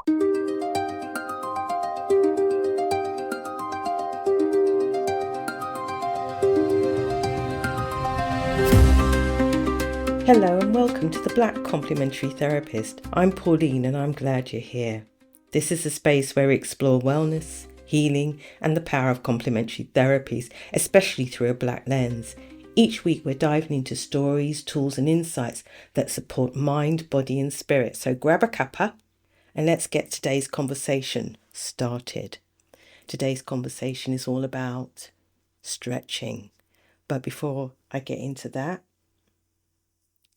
Hello and welcome to the Black Complementary Therapist. I'm Pauline and I'm glad you're here. This is a space where we explore wellness, healing and the power of complementary therapies, especially through a Black lens. Each week we're diving into stories, tools and insights that support mind, body and spirit. So grab a cuppa and let's get today's conversation started. Today's conversation is all about stretching. But before I get into that,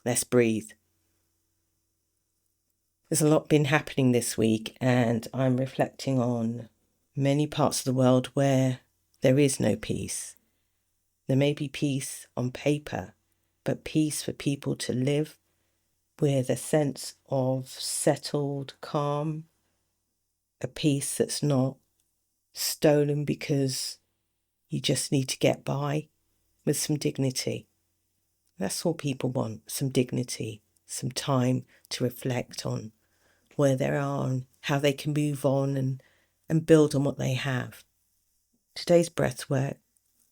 let's breathe. There's a lot been happening this week and I'm reflecting on many parts of the world where there is no peace. There may be peace on paper, but peace for people to live with a sense of settled calm, a peace that's not stolen because you just need to get by, with some dignity. That's all people want, some dignity, some time to reflect on where they are and how they can move on and build on what they have. Today's breath work,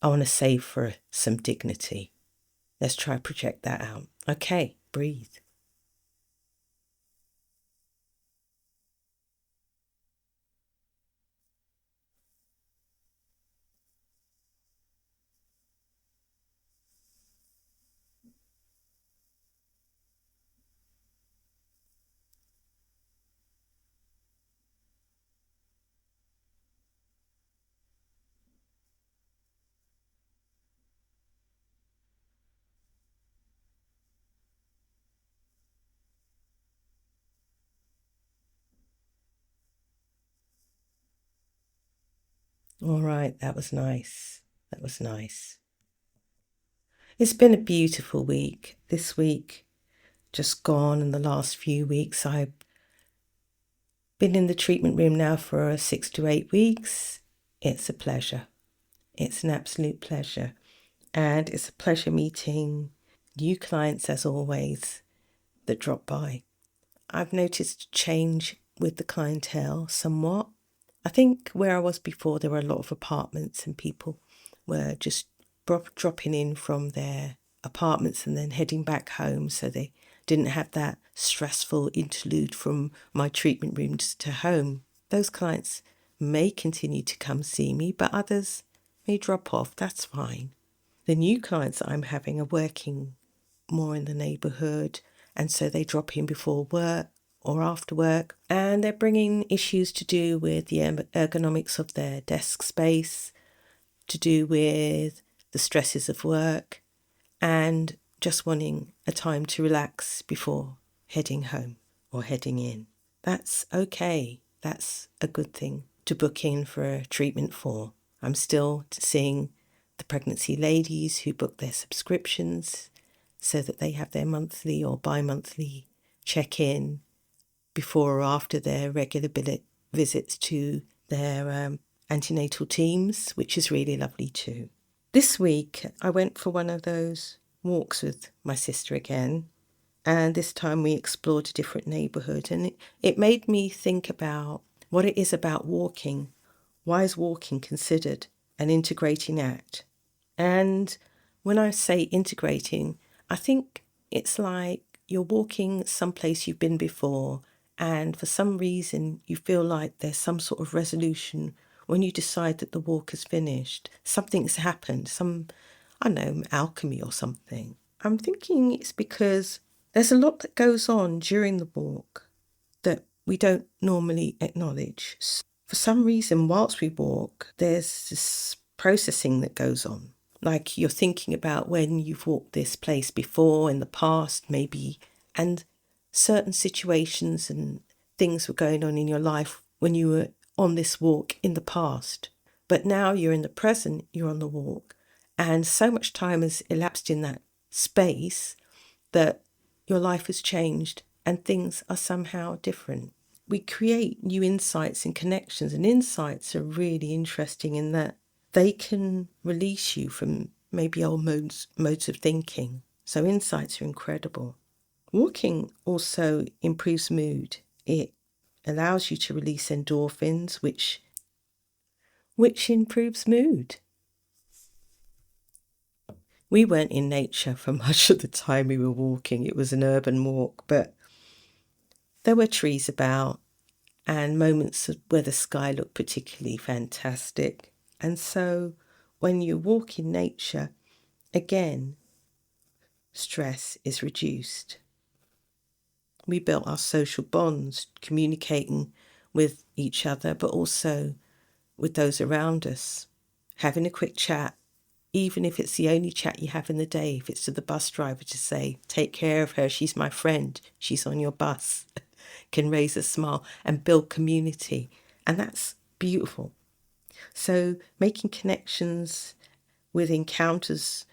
I want to save for some dignity. Let's try to project that out. Okay, breathe. All right, that was nice. That was nice. It's been a beautiful week. This week, just gone, and the last few weeks, I've been in the treatment room now for 6 to 8 weeks. It's a pleasure. It's an absolute pleasure. And it's a pleasure meeting new clients, as always, that drop by. I've noticed a change with the clientele somewhat. I think where I was before, there were a lot of apartments and people were just dropping in from their apartments and then heading back home, so they didn't have that stressful interlude from my treatment rooms to home. Those clients may continue to come see me, but others may drop off. That's fine. The new clients that I'm having are working more in the neighbourhood, and so they drop in before work or after work, and they're bringing issues to do with the ergonomics of their desk space, to do with the stresses of work, and just wanting a time to relax before heading home or heading in. That's okay. That's a good thing to book in for a treatment for. I'm still seeing the pregnancy ladies who book their subscriptions so that they have their monthly or bi-monthly check-in before or after their regular visits to their antenatal teams, which is really lovely too. This week, I went for one of those walks with my sister again, and this time we explored a different neighbourhood, and it made me think about what it is about walking. Why is walking considered an integrating act? And when I say integrating, I think it's like you're walking someplace you've been before, and for some reason you feel like there's some sort of resolution when you decide that the walk is finished. Something's happened, alchemy or something. I'm thinking it's because there's a lot that goes on during the walk that we don't normally acknowledge. For some reason, whilst we walk, there's this processing that goes on. Like you're thinking about when you've walked this place before in the past, maybe, and certain situations and things were going on in your life when you were on this walk in the past. But now you're in the present, you're on the walk, and so much time has elapsed in that space that your life has changed and things are somehow different. We create new insights and connections, and insights are really interesting in that they can release you from maybe old modes of thinking. So insights are incredible. Walking also improves mood. It allows you to release endorphins, which improves mood. We weren't in nature for much of the time we were walking. It was an urban walk, but there were trees about and moments where the sky looked particularly fantastic. And so when you walk in nature, again, stress is reduced. We built our social bonds, communicating with each other, but also with those around us, having a quick chat, even if it's the only chat you have in the day, if it's to the bus driver to say, take care of her, she's my friend, she's on your bus, can raise a smile and build community. And that's beautiful. So making connections with encounters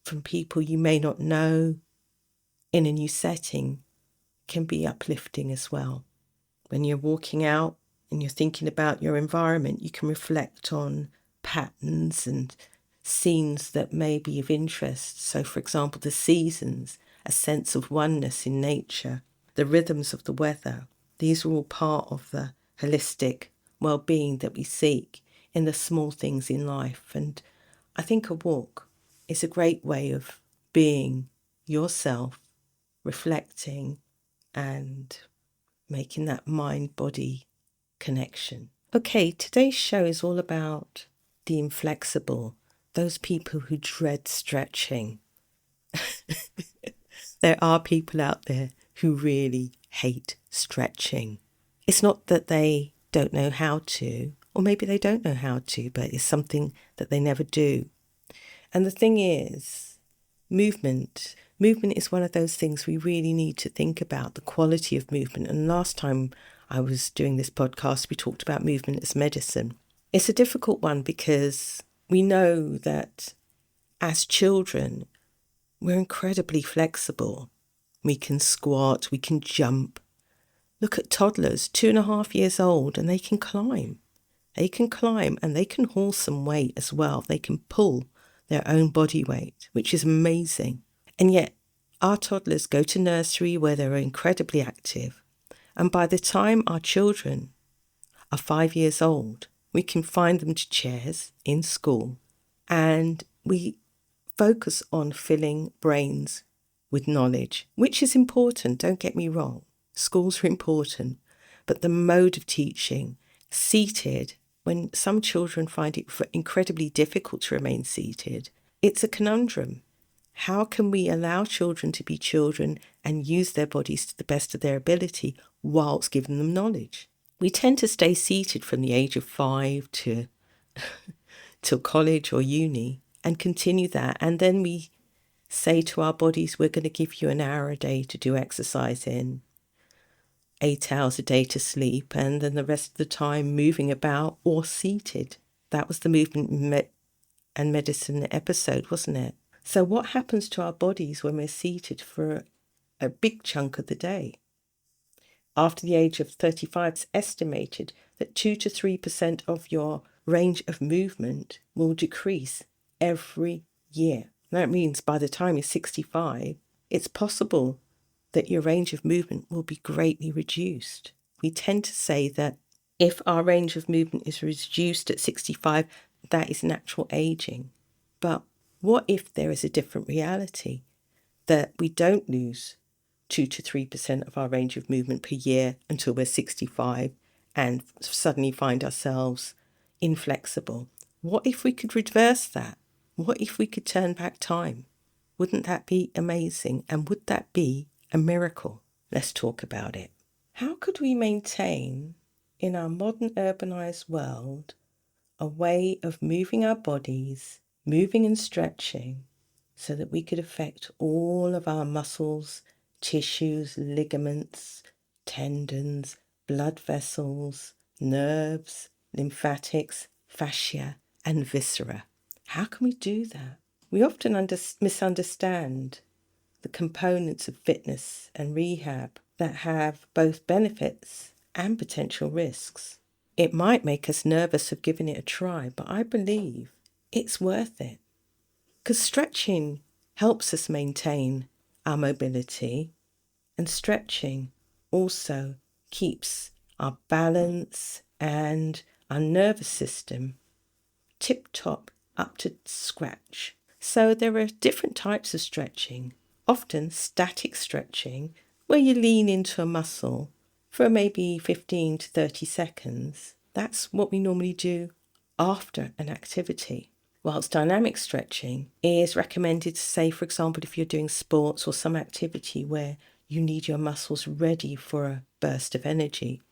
from people you may not know in a new setting can be uplifting as well. When you're walking out and you're thinking about your environment, you can reflect on patterns and scenes that may be of interest. So, for example, the seasons, a sense of oneness in nature, the rhythms of the weather. These are all part of the holistic well-being that we seek in the small things in life. And I think a walk is a great way of being yourself, reflecting and making that mind-body connection. Okay, today's show is all about the inflexible, those people who dread stretching. There are people out there who really hate stretching. It's not that they don't know how to, or maybe they don't know how to, but it's something that they never do. And the thing is, movement is one of those things we really need to think about, the quality of movement. And last time I was doing this podcast, we talked about movement as medicine. It's a difficult one because we know that as children, we're incredibly flexible. We can squat, we can jump. Look at toddlers, 2.5 years old, and they can climb. They can climb and they can haul some weight as well. They can pull their own body weight, which is amazing. And yet our toddlers go to nursery where they're incredibly active. And by the time our children are 5 years old, we can find them to chairs in school. And we focus on filling brains with knowledge, which is important, don't get me wrong. Schools are important. But the mode of teaching, seated, when some children find it incredibly difficult to remain seated, it's a conundrum. How can we allow children to be children and use their bodies to the best of their ability whilst giving them knowledge? We tend to stay seated from the age of 5 to till college or uni and continue that. And then we say to our bodies, we're going to give you an hour a day to do exercise in, 8 hours a day to sleep, and then the rest of the time moving about or seated. That was the movement and medicine episode, wasn't it? So what happens to our bodies when we're seated for a big chunk of the day? After the age of 35, it's estimated that 2 to 3% of your range of movement will decrease every year. That means by the time you're 65, it's possible that your range of movement will be greatly reduced. We tend to say that if our range of movement is reduced at 65, that is natural aging. But what if there is a different reality, that we don't lose 2 to 3% of our range of movement per year until we're 65 and suddenly find ourselves inflexible? What if we could reverse that? What if we could turn back time? Wouldn't that be amazing? And would that be a miracle? Let's talk about it. How could we maintain, in our modern urbanized world, a way of moving our bodies, moving and stretching, so that we could affect all of our muscles, tissues, ligaments, tendons, blood vessels, nerves, lymphatics, fascia, and viscera? How can we do that? We often misunderstand the components of fitness and rehab that have both benefits and potential risks. It might make us nervous of giving it a try, but I believe it's worth it. Because stretching helps us maintain our mobility, and stretching also keeps our balance, and our nervous system tip-top up to scratch. So there are different types of stretching, often static stretching, where you lean into a muscle for maybe 15 to 30 seconds. That's what we normally do after an activity. Whilst dynamic stretching is recommended, say, for example, if you're doing sports or some activity where you need your muscles ready for a burst of energy.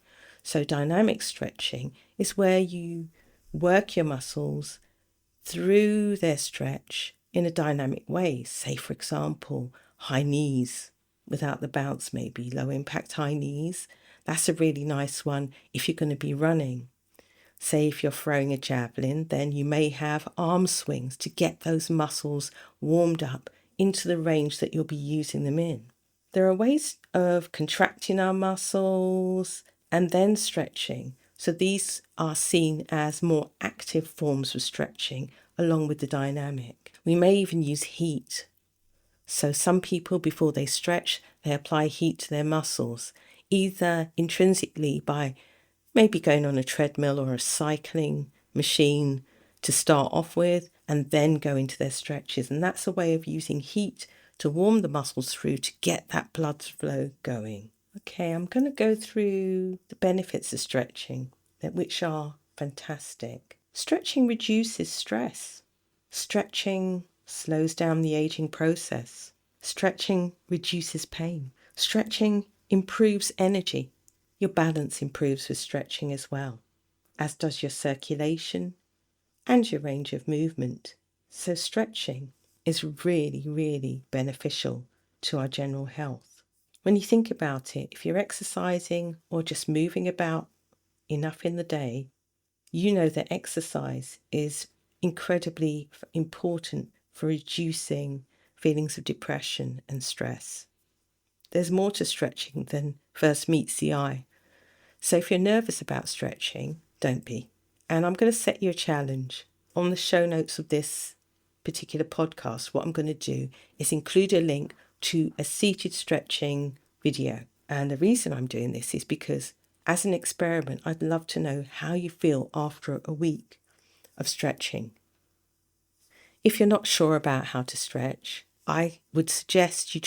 So dynamic stretching is where you work your muscles through their stretch in a dynamic way. Say, for example, high knees without the bounce, maybe low impact high knees. That's a really nice one if you're going to be running. Say if you're throwing a javelin, then you may have arm swings to get those muscles warmed up into the range that you'll be using them in. There are ways of contracting our muscles and then stretching. So these are seen as more active forms of stretching along with the dynamic. We may even use heat. So some people, before they stretch, they apply heat to their muscles, either intrinsically by maybe going on a treadmill or a cycling machine to start off with and then go into their stretches. And that's a way of using heat to warm the muscles through to get that blood flow going. Okay, I'm going to go through the benefits of stretching, which are fantastic. Stretching reduces stress. Stretching slows down the aging process. Stretching reduces pain. Stretching improves energy. Your balance improves with stretching as well, as does your circulation and your range of movement. So stretching is really, really beneficial to our general health. When you think about it, if you're exercising or just moving about enough in the day, you know that exercise is incredibly important for reducing feelings of depression and stress. There's more to stretching than first meets the eye. So if you're nervous about stretching, don't be. And I'm going to set you a challenge. On the show notes of this particular podcast, what I'm going to do is include a link to a seated stretching video. And the reason I'm doing this is because as an experiment, I'd love to know how you feel after a week of stretching. If you're not sure about how to stretch, I would suggest you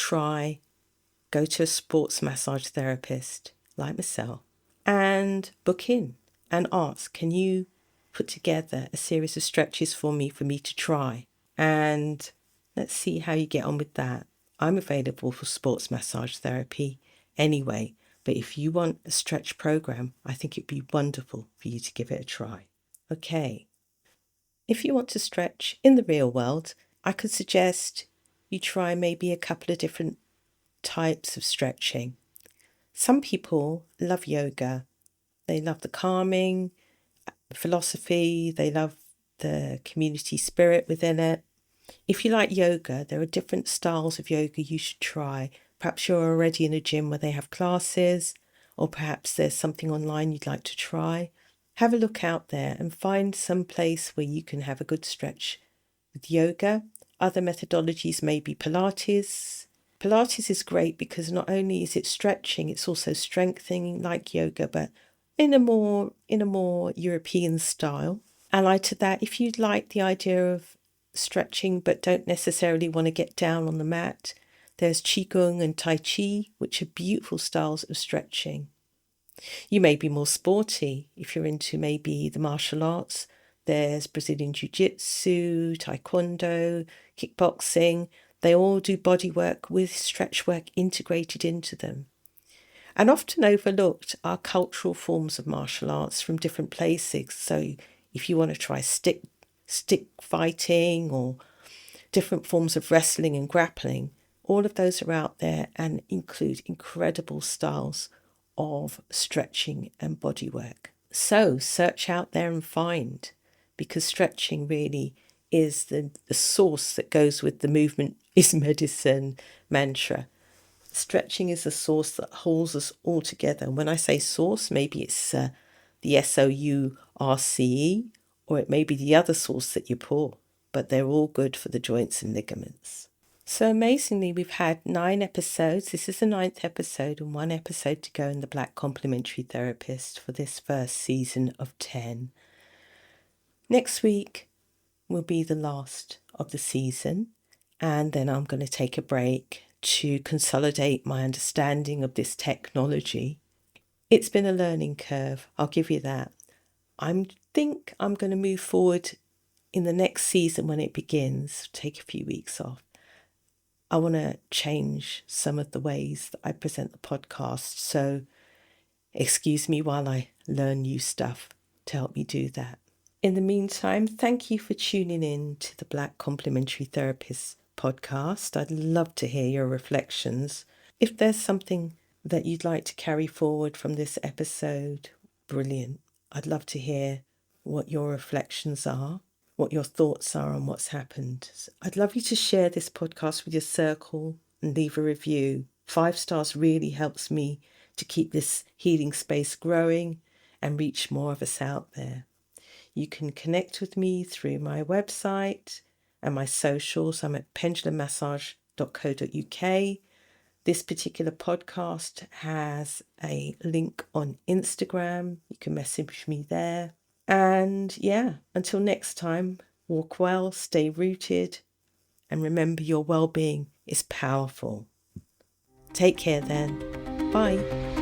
go to a sports massage therapist like myself and book in and ask, can you put together a series of stretches for me to try? And let's see how you get on with that. I'm available for sports massage therapy anyway, but if you want a stretch program, I think it'd be wonderful for you to give it a try. Okay. If you want to stretch in the real world, I could suggest you try maybe a couple of different types of stretching. Some people love yoga. They love the calming philosophy. They love the community spirit within it. If you like yoga, there are different styles of yoga you should try. Perhaps you're already in a gym where they have classes, or perhaps there's something online you'd like to try. Have a look out there and find some place where you can have a good stretch with yoga. Other methodologies may be Pilates. Pilates is great because not only is it stretching, it's also strengthening like yoga, but in a more European style. Allied to that, if you'd like the idea of stretching but don't necessarily want to get down on the mat, there's Qigong and Tai Chi, which are beautiful styles of stretching. You may be more sporty if you're into maybe the martial arts. There's Brazilian Jiu-Jitsu, Taekwondo, kickboxing. They all do body work with stretch work integrated into them. And often overlooked are cultural forms of martial arts from different places. So if you want to try stick fighting or different forms of wrestling and grappling, all of those are out there and include incredible styles of stretching and body work. So search out there and find, because stretching really is the source that goes with the movement is medicine mantra. Stretching is the source that holds us all together. And when I say source, maybe it's the SOURCE, or it may be the other source that you pour, but they're all good for the joints and ligaments. So amazingly, we've had 9 episodes. This is the 9th episode and 1 episode to go in the Black Complementary Therapist for this first season of 10. Next week will be the last of the season, and then I'm going to take a break to consolidate my understanding of this technology. It's been a learning curve, I'll give you that. I think I'm going to move forward in the next season when it begins, take a few weeks off. I want to change some of the ways that I present the podcast, so excuse me while I learn new stuff to help me do that. In the meantime, thank you for tuning in to the Black Complementary Therapist podcast. I'd love to hear your reflections. If there's something that you'd like to carry forward from this episode, brilliant. I'd love to hear what your reflections are, what your thoughts are on what's happened. I'd love you to share this podcast with your circle and leave a review. 5 stars really helps me to keep this healing space growing and reach more of us out there. You can connect with me through my website and my socials. I'm at pendulummassage.co.uk. This particular podcast has a link on Instagram. You can message me there. And yeah, until next time, walk well, stay rooted, and remember your well-being is powerful. Take care then. Bye.